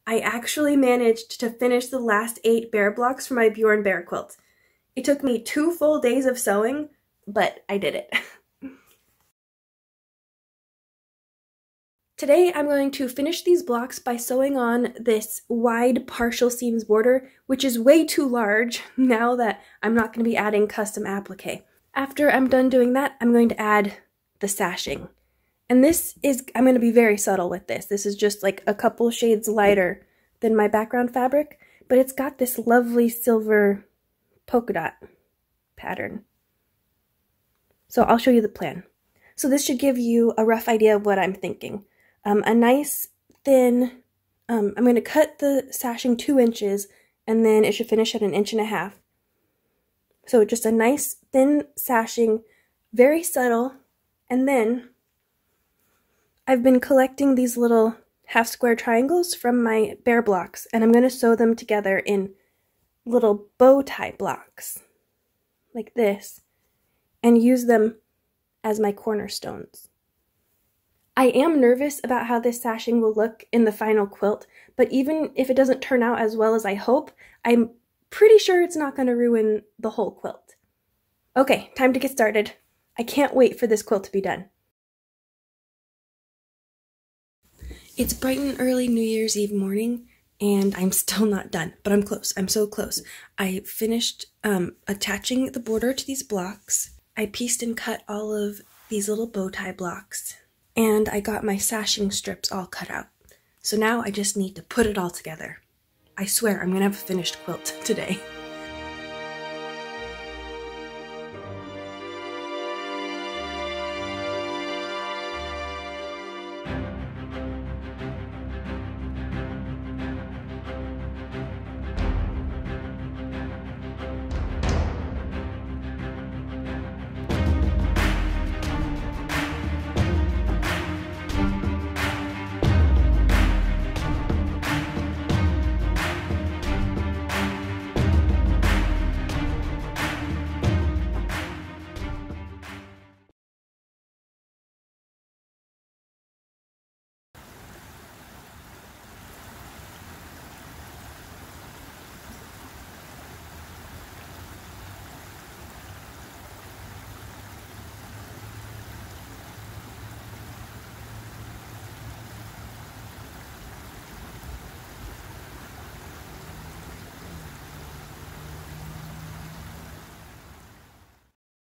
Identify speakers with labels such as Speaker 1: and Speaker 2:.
Speaker 1: I actually managed to finish the last 8 bear blocks for my Bjorn Bear Quilt. It took me 2 full days of sewing, but I did it. Today I'm going to finish these blocks by sewing on this wide partial seams border, which is way too large now that I'm not going to be adding custom applique. After I'm done doing that, I'm going to add the sashing. And I'm going to be very subtle with this. This is just like a couple shades lighter than my background fabric, but it's got this lovely silver polka dot pattern. So I'll show you the plan. So this should give you a rough idea of what I'm thinking. A nice thin, I'm going to cut the sashing 2 inches, and then it should finish at 1.5 inches. So just a nice thin sashing, very subtle, and then I've been collecting these little half square triangles from my bear blocks, and I'm going to sew them together in little bow tie blocks, like this, and use them as my cornerstones. I am nervous about how this sashing will look in the final quilt, but even if it doesn't turn out as well as I hope, I'm pretty sure it's not going to ruin the whole quilt. Okay, time to get started. I can't wait for this quilt to be done. It's bright and early New Year's Eve morning, and I'm still not done, but I'm close. I'm so close. I finished attaching the border to these blocks. I pieced and cut all of these little bow tie blocks, and I got my sashing strips all cut out. So now I just need to put it all together. I swear I'm gonna have a finished quilt today.